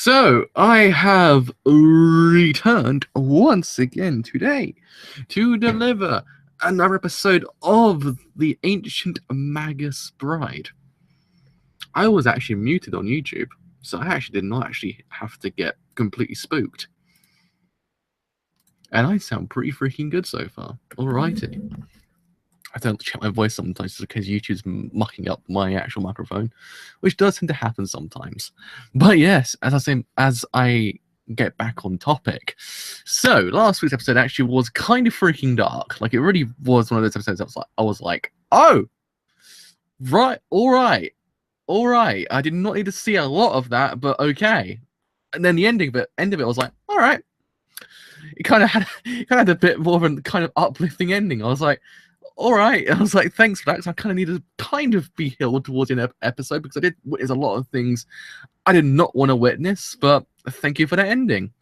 So, I have returned once again today to deliver another episode of The Ancient Magus Bride. I was actually muted on YouTube, so I actually did not actually have to get completely spooked. And I sound pretty freaking good so far. Alrighty. I don't have to check my voice sometimes because YouTube's mucking up my actual microphone, which does tend to happen sometimes. But yes, as I get back on topic. So last week's episode actually was kind of freaking dark. Like, it really was one of those episodes I was like, oh, right, all right. I did not need to see a lot of that, but okay. And then the end of it I was like, all right. It kind of had a bit more of a kind of uplifting ending. I was like, all right. I was like, thanks for that, because I kind of needed to kind of be healed towards the episode, because I did witness a lot of things I did not want to witness, but thank you for that ending.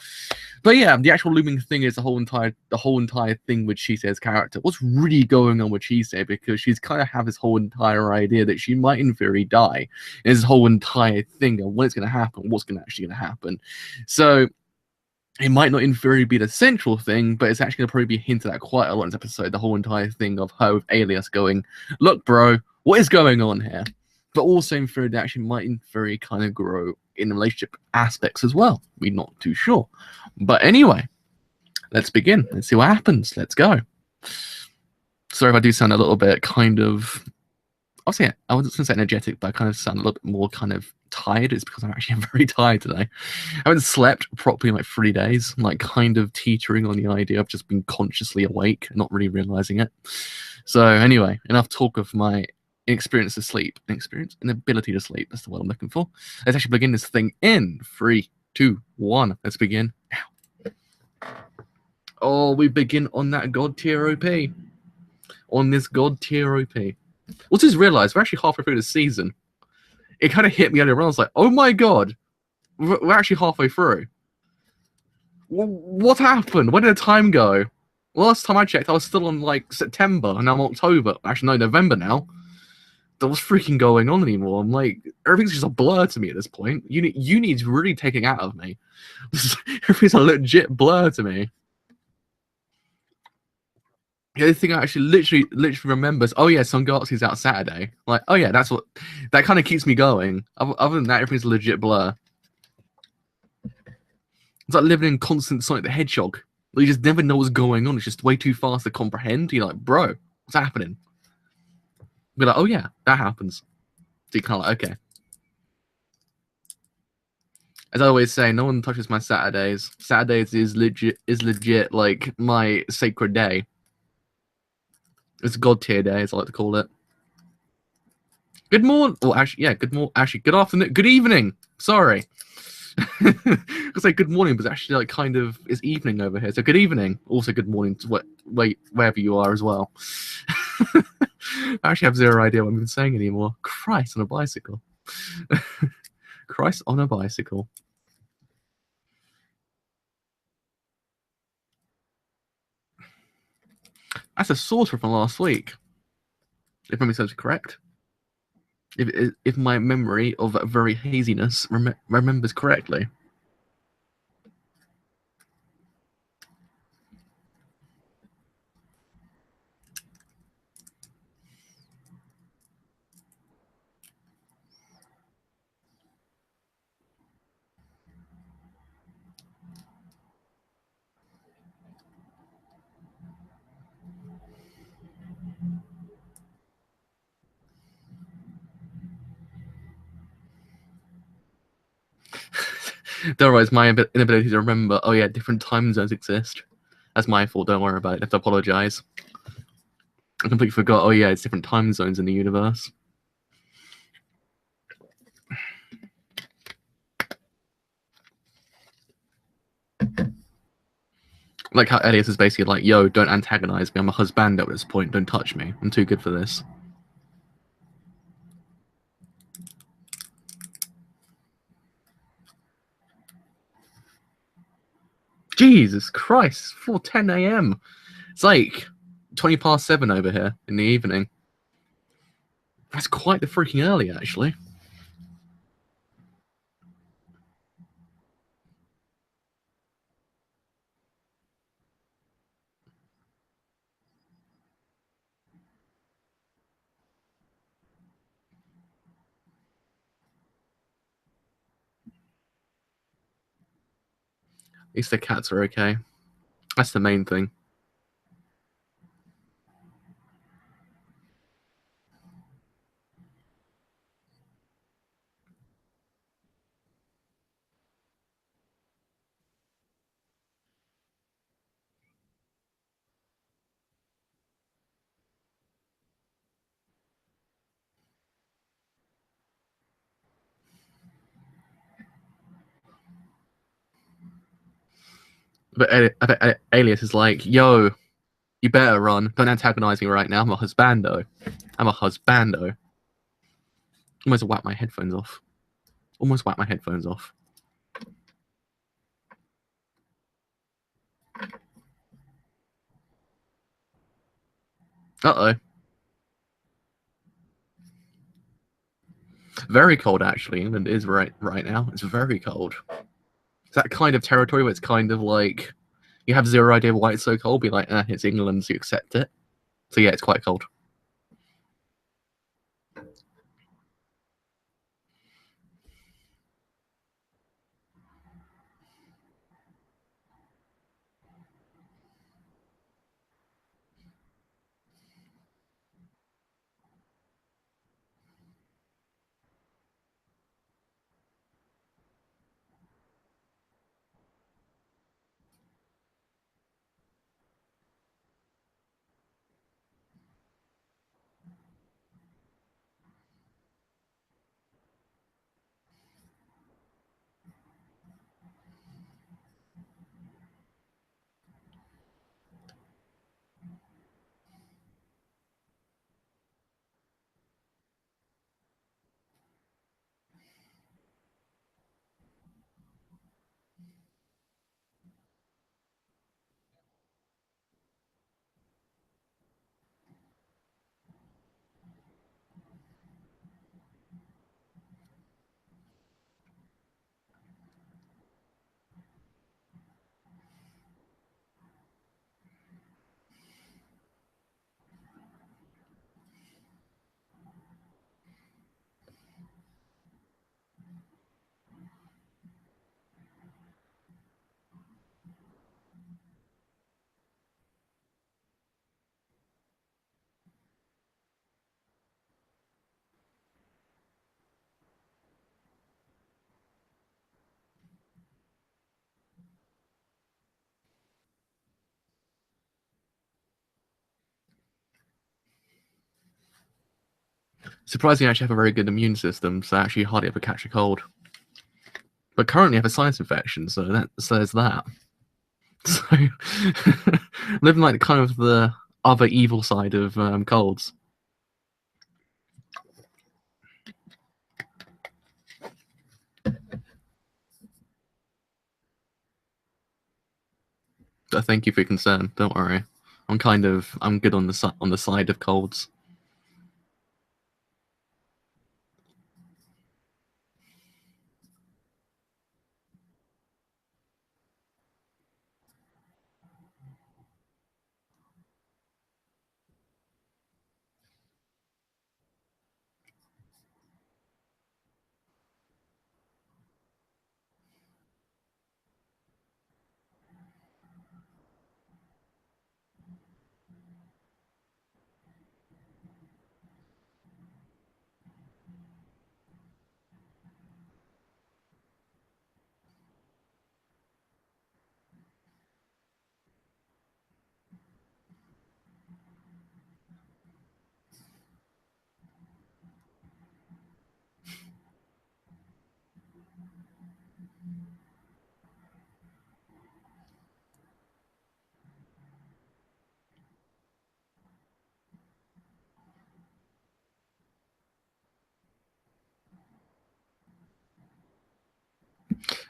But yeah, the actual looming thing is the whole entire thing with Chise's character. What's really going on with Chise, because she's kind of have this whole entire idea that she might in theory die. And this whole entire thing of when it's going to happen, what's actually going to happen. So it might not in theory be the central thing, but it's actually going to probably be hinted at quite a lot in this episode. The whole entire thing of her with Alias going, look, bro, what is going on here? But also in theory, that actually might in theory kind of grow in relationship aspects as well. We're not too sure. But anyway, let's begin. Let's see what happens. Let's go. Sorry if I do sound a little bit kind of... I wasn't going to say energetic, but I kind of sound a little bit more kind of tired. It's because I'm actually very tired today. I haven't slept properly in like 3 days. I'm like kind of teetering on the idea of just being consciously awake and not really realizing it. So anyway, enough talk of my inexperience to sleep. Inability to sleep. That's the word I'm looking for. Let's actually begin this thing in 3, 2, 1. Let's begin now. Oh, we begin on that god tier OP. On this god tier OP. What's just realized, we're actually halfway through the season. It kind of hit me earlier on. I was like, oh my god, we're actually halfway through. What happened? Where did the time go? Last time I checked, I was still on like September, and now I'm October. Actually, no, November now. What's freaking going on anymore? I'm like, everything's just a blur to me at this point. Uni's really taking out of me. Everything's a legit blur to me. The only thing I actually literally remember is, oh yeah, Sun Galaxy's out Saturday. Like, oh yeah, that kind of keeps me going. Other than that, everything's a legit blur. It's like living in constant Sonic the Hedgehog. You just never know what's going on. It's just way too fast to comprehend. You're like, bro, what's happening? Be like, oh yeah, that happens. So you kind of like, okay. As I always say, no one touches my Saturdays. Saturdays is legit like my sacred day. It's God tier day, as I like to call it. Good morning. Well, actually, yeah, good morning. Actually, good afternoon. Good evening. Sorry. I say good morning, but it's actually like kind of it's evening over here. So good evening. Also good morning to wherever you are as well. I actually have zero idea what I'm even saying anymore. Christ on a bicycle. Christ on a bicycle. That's a sorcerer from last week. If memory serves correct. If my memory of very haziness remembers correctly. Don't worry, it's my inability to remember. Oh yeah, different time zones exist. That's my fault. Don't worry about it. I have to apologize. I completely forgot. Oh yeah, it's different time zones in the universe. Like how Elias is basically like, yo, don't antagonize me. I'm a husband at this point. Don't touch me. I'm too good for this. Jesus Christ, 4:10 a.m. It's like 20 past 7 over here in the evening. That's quite the freaking early, actually. At least the cats are okay. That's the main thing. But Alias is like, yo, you better run. Don't antagonize me right now. I'm a husbando. I'm a husbando. Almost whacked my headphones off. Almost whacked my headphones off. Uh-oh. Very cold, actually. England is right now. It's very cold. It's that kind of territory where it's kind of like you have zero idea why it's so cold. Be like, it's England, so you accept it. So yeah, it's quite cold. Surprisingly, I actually have a very good immune system, so I actually hardly ever catch a cold. But currently, I have a sinus infection, so that says that. So, living like kind of the other evil side of colds. So thank you for your concern. Don't worry. I'm good on the side of colds.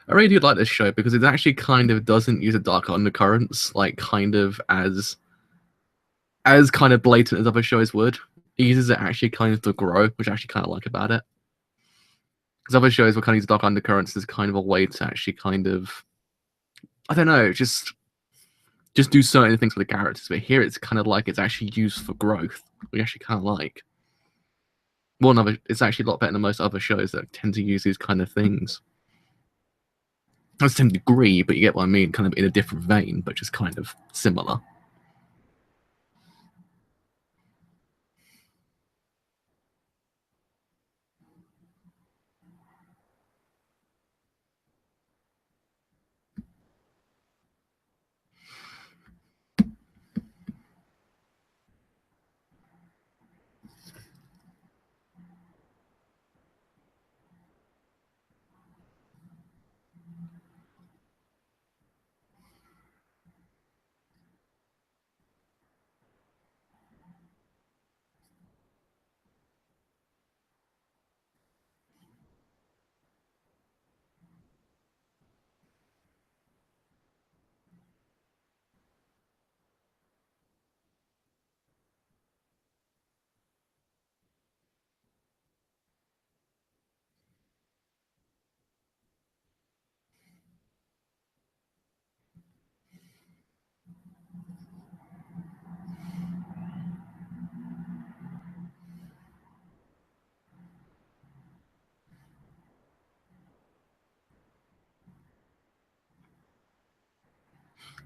I really do like this show because it actually kind of doesn't use the dark undercurrents like kind of as kind of blatant as other shows would. It uses it actually kind of to grow, which I actually kind of like about it. Because other shows will kind of use dark undercurrents as kind of a way to actually kind of, I don't know, just do certain things for the characters. But here it's kind of like it's actually used for growth, which I actually kind of like. It's actually a lot better than most other shows that tend to use these kind of things. Not the same degree, but you get what I mean, kind of in a different vein, but just kind of similar.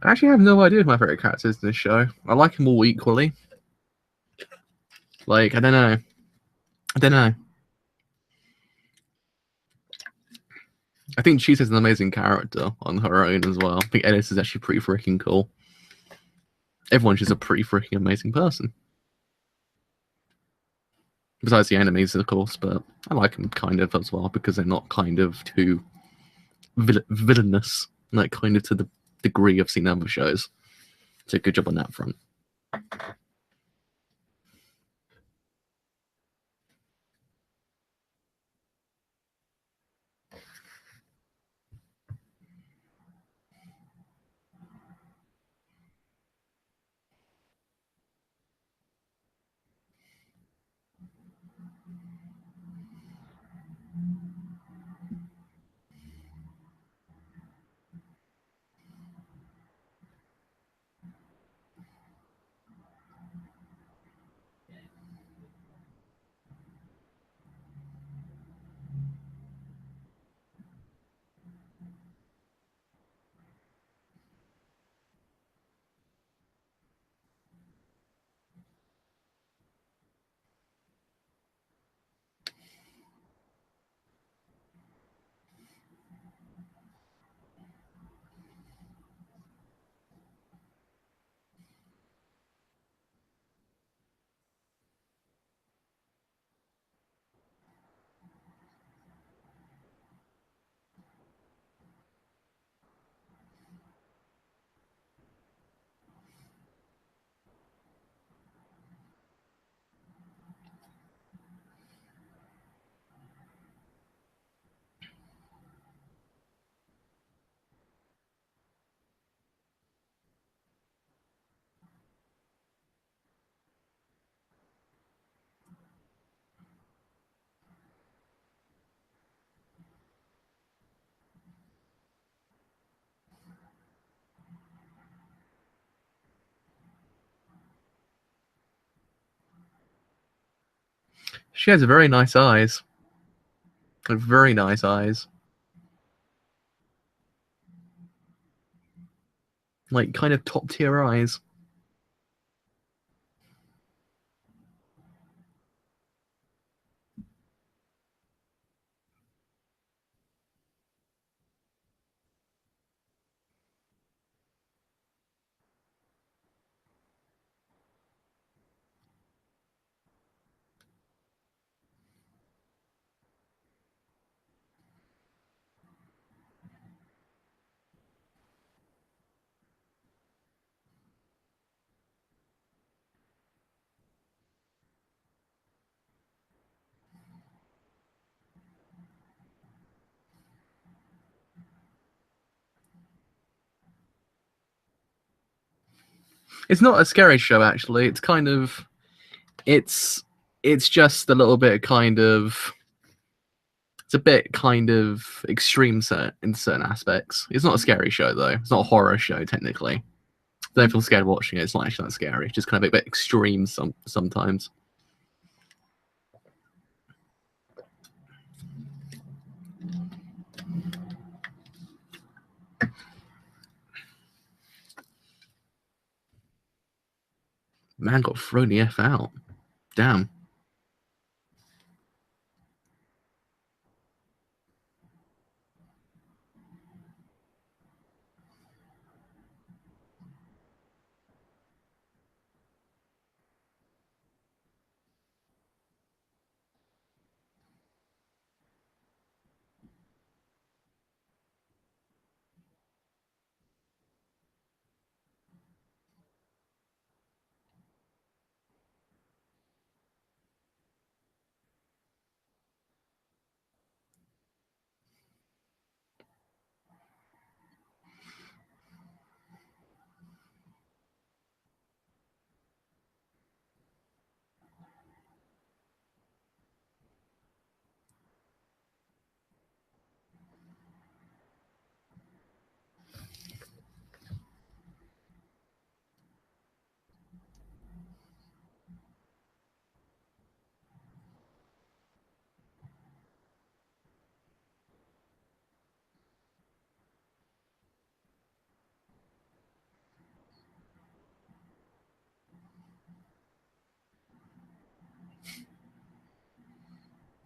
I actually have no idea who my favorite character is in this show. I like them all equally. Like, I don't know. I think Cheese is an amazing character on her own as well. I think Ellis is actually pretty freaking cool. Everyone's just a pretty freaking amazing person. Besides the enemies, of course, but I like them kind of as well because they're not kind of too villainous, like kind of to the degree I've seen other shows. So good job on that front. She has very nice eyes. Very nice eyes. Like, kind of top tier eyes. It's not a scary show, actually. It's kind of, it's just a little bit kind of, it's a bit kind of extreme in certain aspects. It's not a scary show though. It's not a horror show technically. Don't feel scared watching it. It's not actually that scary. It's just kind of a bit extreme sometimes. Man got thrown the F out. Damn.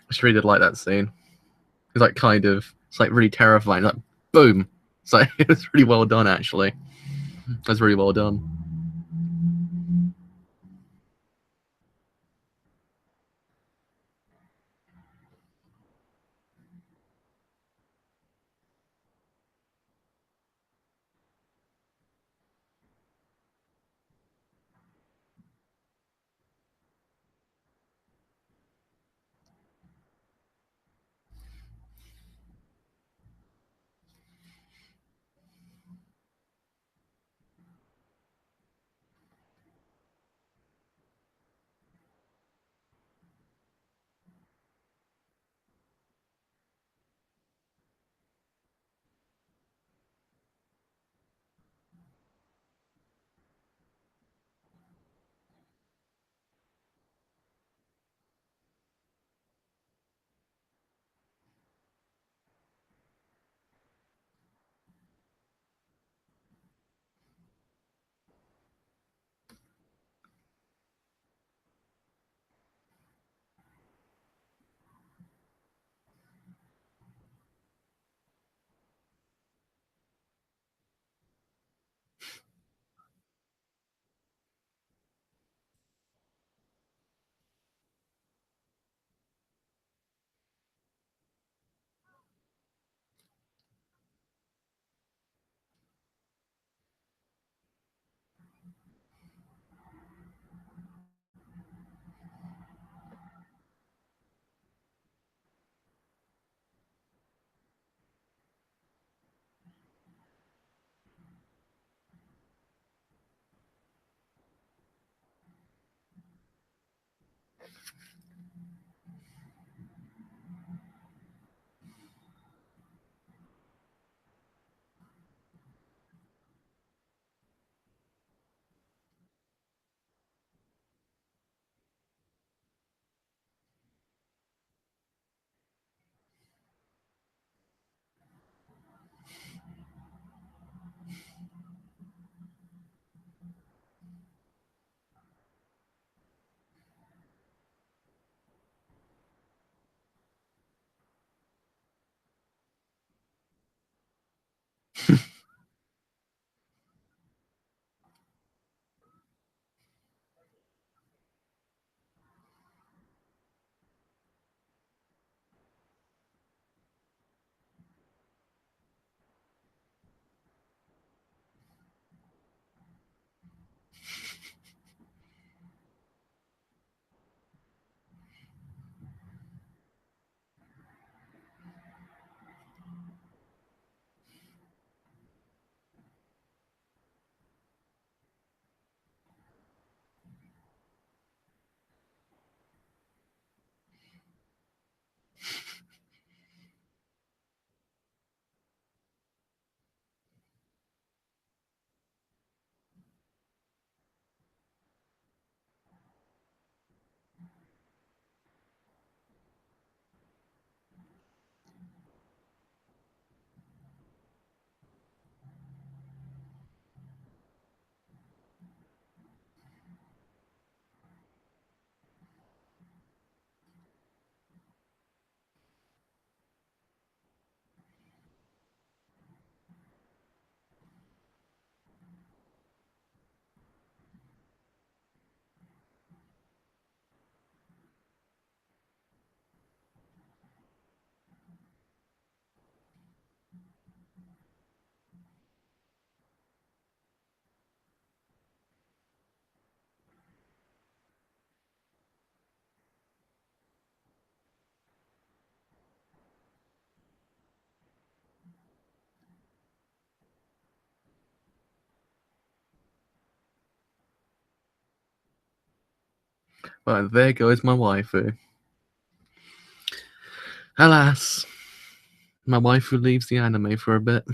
I just really did like that scene. It's like it's like really terrifying. Like boom. It's like it was really well done actually. That's really well done. But there goes my waifu. Alas, my waifu leaves the anime for a bit.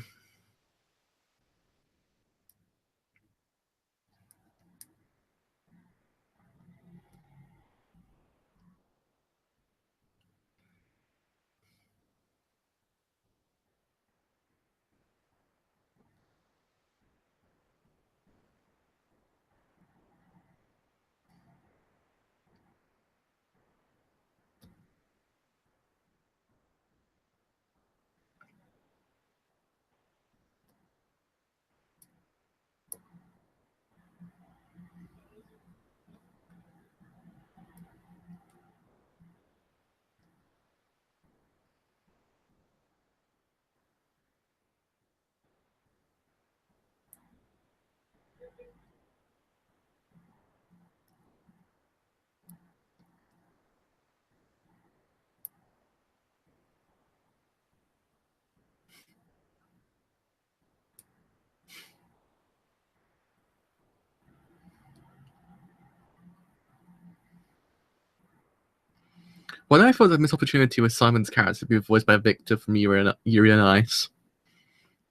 When I thought the missed opportunity was Simon's character to be voiced by Victor from Yuri on Ice.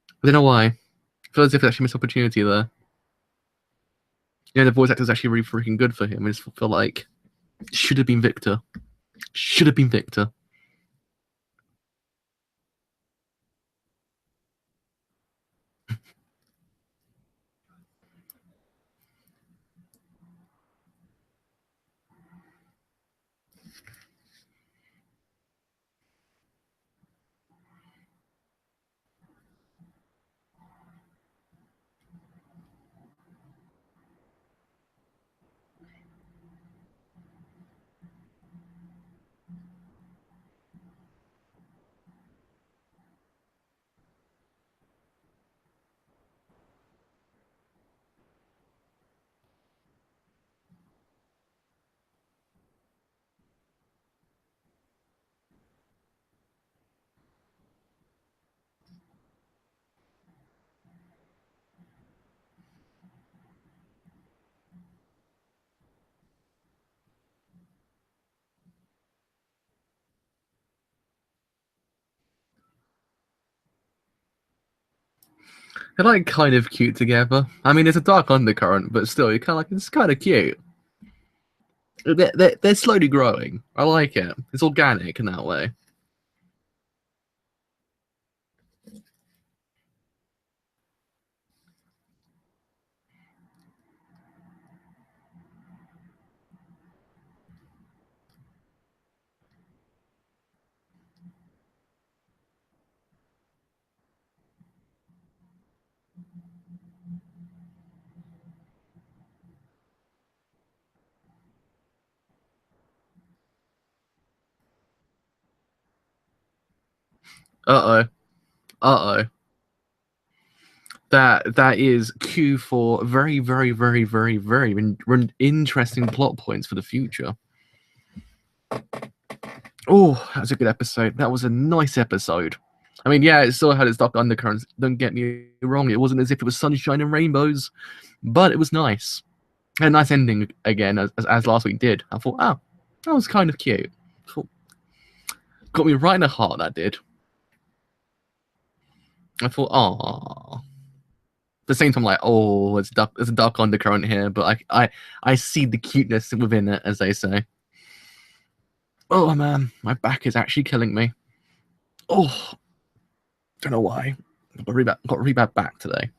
I don't know why. I feel as if it's actually a missed opportunity there. The voice actor is actually really freaking good for him. I just feel like should have been Victor. Should have been Victor. They're like kind of cute together. I mean, there's a dark undercurrent, but still, you're kind of like it's kind of cute. They're slowly growing. I like it. It's organic in that way. Uh oh. Uh oh. That is cue for very, very, very, very, very interesting plot points for the future. Oh, that was a good episode. That was a nice episode. I mean, yeah, it still had its dark undercurrents. Don't get me wrong. It wasn't as if it was sunshine and rainbows, but it was nice. And a nice ending again, as last week did. I thought, oh, that was kind of cute. Thought, got me right in the heart. That did. I thought, oh. At the same time, like, oh, there's a dark undercurrent here, but I see the cuteness within it, as they say. Oh man, my back is actually killing me. Oh, don't know why. Got a really bad back today.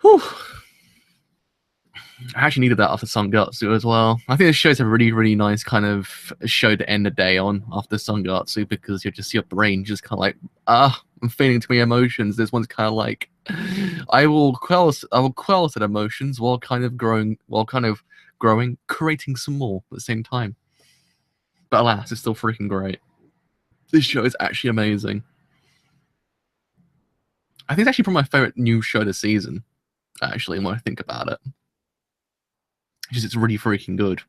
Whew. I actually needed that after Sangatsu as well. I think this show's a really, really nice kind of show to end the day on after Sangatsu because you just your brain just kind of like, I'm feeling too many emotions. This one's kind of like, I will quell said emotions while kind of growing, creating some more at the same time. But alas, it's still freaking great. This show is actually amazing. I think it's actually probably my favorite new show this season. Actually, when I think about it, it's really freaking good.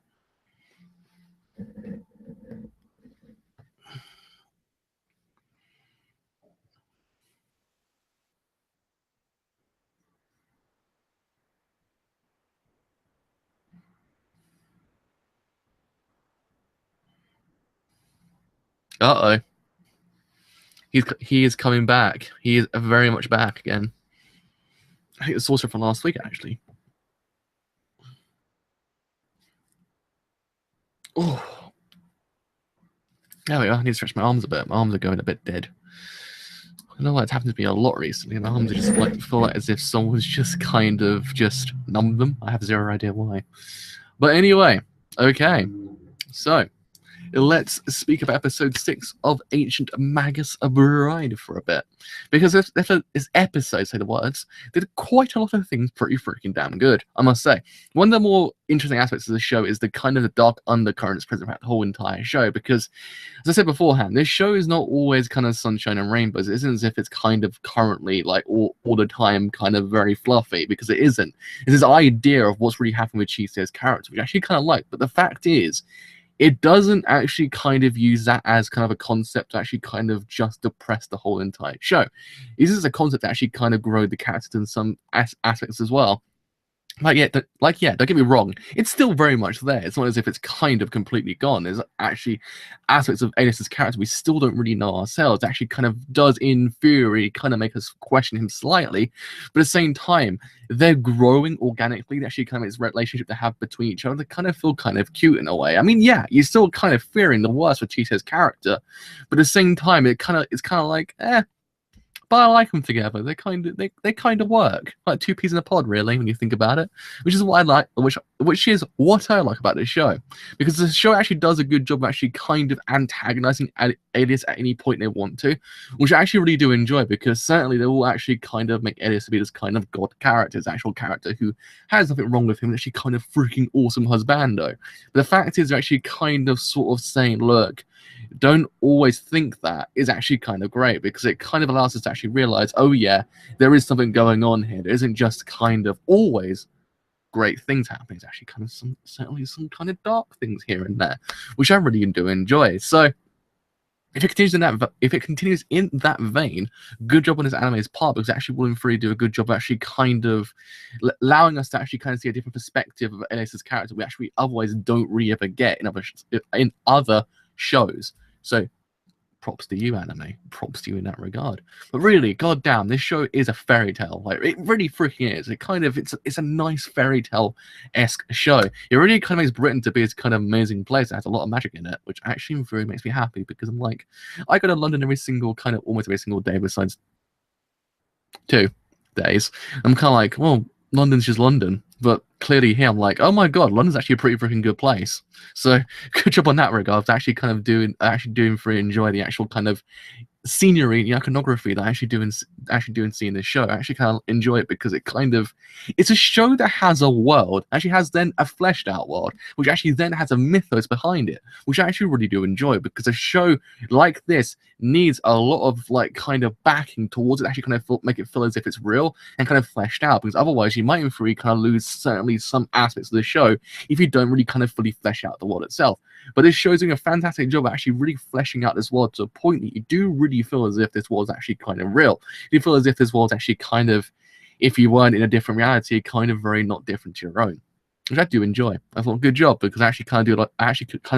Uh-oh. He is coming back. He is very much back again. I think the sorcerer from last week, actually. Oh. There we go. I need to stretch my arms a bit. My arms are going a bit dead. I know it's happened to me a lot recently. My arms are just like feel like as if someone's just kind of just numbed them. I have zero idea why. But anyway, okay. So let's speak about episode 6 of Ancient Magus Bride for a bit. Because this episode, say the words, did quite a lot of things pretty freaking damn good, I must say. One of the more interesting aspects of the show is the kind of the dark undercurrents present throughout the whole entire show. Because, as I said beforehand, this show is not always kind of sunshine and rainbows. It isn't as if it's kind of currently, like, all the time kind of very fluffy, because it isn't. It's this idea of what's really happening with Chise's character, which I actually kind of like. But the fact is, it doesn't actually kind of use that as kind of a concept to actually kind of just depress the whole entire show. It uses a concept to actually kind of grow the characters in some aspects as well. Like, yeah, don't get me wrong. It's still very much there. It's not as if it's kind of completely gone. There's actually aspects of Anis's character we still don't really know ourselves. It actually kind of does, in theory, kind of make us question him slightly. But at the same time, they're growing organically. They actually kind of this relationship they have between each other. They kind of feel kind of cute in a way. I mean, yeah, you're still kind of fearing the worst for Chise's character. But at the same time, it's kind of like, but I like them together. They kind of work like two peas in a pod, really, when you think about it. Which is what I like, which is what I like about this show, because the show actually does a good job of actually kind of antagonizing Alias at any point they want to, which I actually really do enjoy, because certainly they will actually kind of make Alias to be this kind of god character, this actual character who has nothing wrong with him, and actually kind of freaking awesome husbando. But the fact is, they're actually kind of sort of saying, look, don't always think that is actually kind of great, because it kind of allows us to actually realize, oh yeah, there is something going on here. There isn't just kind of always great things happening. It's actually kind of certainly some kind of dark things here and there, which I really do enjoy. So if it continues in that vein, good job on this anime's part, because actually William Free do a good job of actually kind of allowing us to actually kind of see a different perspective of Elias's character we actually otherwise don't really ever get in other shows. So props to you, anime. Props to you in that regard. But really, goddamn, this show is a fairy tale. Like, it really freaking is. It's a nice fairy tale-esque show. It really kind of makes Britain to be this kind of amazing place that has a lot of magic in it, which actually really makes me happy, because I'm like, I go to London almost every single day besides 2 days. I'm kind of like, well, London's just London. But clearly here, I'm like, oh my god, London's actually a pretty freaking good place. So good job on that regard, to actually kind of doing for enjoy the actual kind of scenery, the iconography that I actually do and see in this show. I actually kind of enjoy it, because it's a show that has a world, actually has then a fleshed out world, which actually then has a mythos behind it, which I actually really do enjoy, because a show like this needs a lot of like kind of backing towards it, actually kind of make it feel as if it's real and kind of fleshed out, because otherwise you might in theory kind of lose certainly some aspects of the show if you don't really kind of fully flesh out the world itself. But this show's doing a fantastic job of actually really fleshing out this world to a point that you do really feel as if this world's actually kind of real. You feel as if this world's actually kind of, if you weren't in a different reality, kind of very not different to your own, which I do enjoy. I thought good job, because I actually kind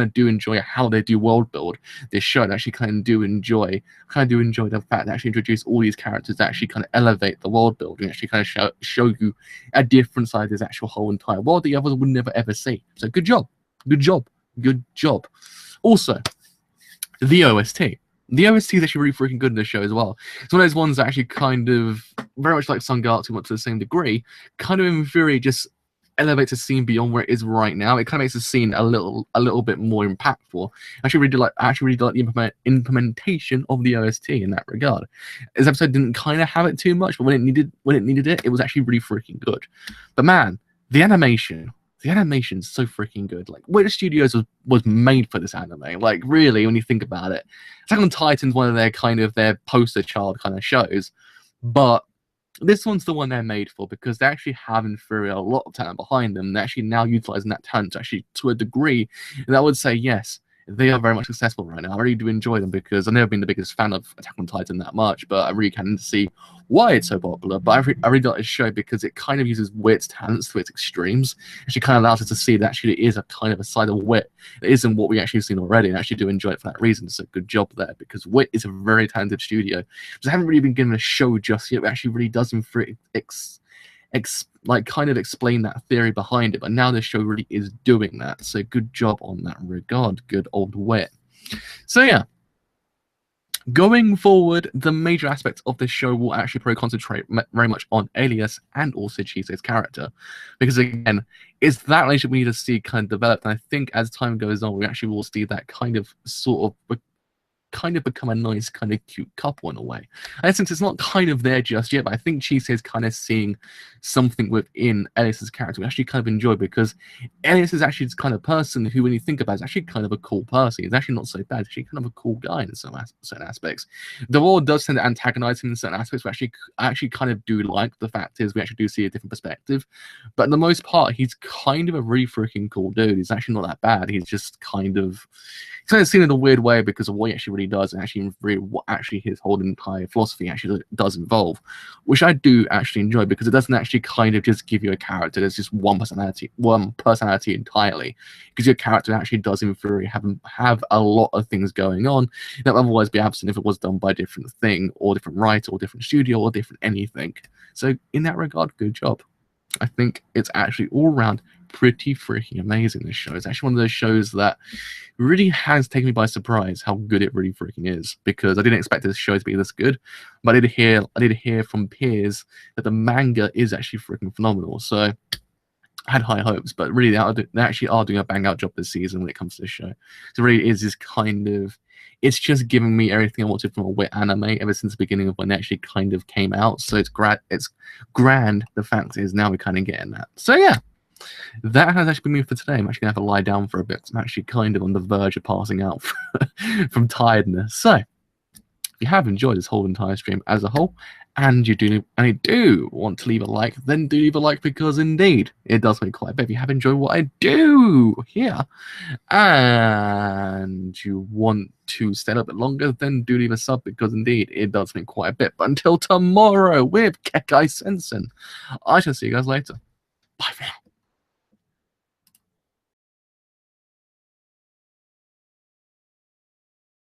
of do enjoy how they do world build this show. And actually kind of do enjoy the fact that actually introduce all these characters that actually kind of elevate the world building, actually kind of show you a different side of this actual whole entire world that the others would never ever see. So good job. Also, the OST. The OST is actually really freaking good in the show as well. It's one of those ones that actually kind of, very much like Sun Galaxy, but to the same degree, kind of in theory just elevates the scene beyond where it is right now. It kind of makes the scene a little bit more impactful. I actually really like the implementation of the OST in that regard. This episode didn't kind of have it too much, but when it needed it, it was actually really freaking good. But man, the animation's so freaking good. Like, Witch Studios was made for this anime. Like, really, when you think about it. Attack on Titan's one of their poster child kind of shows. But this one's the one they're made for, because they actually have, in theory, a lot of talent behind them. They're actually now utilizing that talent to a degree. And I would say, yes, they are very much successful right now. I really do enjoy them because I've never been the biggest fan of Attack on Titan that much, but I really can see why it's so popular. But I really like this show because it kind of uses Wit's talents to its extremes. She kind of allows us to see that actually it is a kind of a side of Wit that isn't what we actually seen already, and I actually do enjoy it for that reason. So good job there, because Wit is a very talented studio. Because I haven't really been given a show just yet, but actually really does kind of explain that theory behind it, but now this show really is doing that. So good job on that regard, good old Wit. So yeah, going forward, the major aspects of this show will actually probably concentrate very much on Alias and also Chise's character, because again, it's that relationship we need to see kind of develop. And I think as time goes on, we actually will see that kind of become a nice kind of cute couple in a way. And since it's not kind of there just yet, but I think Chise is kind of seeing something within Elias's character we actually kind of enjoy, because Elias is actually this kind of person who, when you think about it, is actually kind of a cool person. He's actually not so bad. He's actually kind of a cool guy in some certain aspects. The world does tend to antagonize him in certain aspects, but I actually kind of do like the fact is we actually do see a different perspective. But in the most part, he's kind of a really freaking cool dude. He's actually not that bad. He's just kind of seen in a weird way because of what he actually really does, and actually really what actually his whole entire philosophy actually does involve, which I do actually enjoy, because it doesn't actually kind of just give you a character that's just one personality entirely. It gives you a character that actually does in theory have a lot of things going on that would otherwise be absent if it was done by a different thing or different writer or different studio or different anything. So in that regard, good job. I think it's actually all around pretty freaking amazing, this show. It's actually one of those shows that really has taken me by surprise how good it really freaking is, because I didn't expect this show to be this good, but I did hear from peers that the manga is actually freaking phenomenal. So I had high hopes, but really they actually are doing a bang out job this season when it comes to this show. So it really is this kind of, it's just giving me everything I wanted from a Wit anime ever since the beginning of when they actually kind of came out. So it's grand. The fact is now we're kind of getting that. So yeah, that has actually been me for today. I'm actually going to have to lie down for a bit. I'm actually kind of on the verge of passing out from tiredness. So if you have enjoyed this whole entire stream as a whole, and you do want to leave a like, then do leave a like, because indeed it does make quite a bit. If you have enjoyed what I do here and you want to stay a bit longer, then do leave a sub, because indeed it does make quite a bit. But until tomorrow with Kekai Sensen, I shall see you guys later. Bye for now.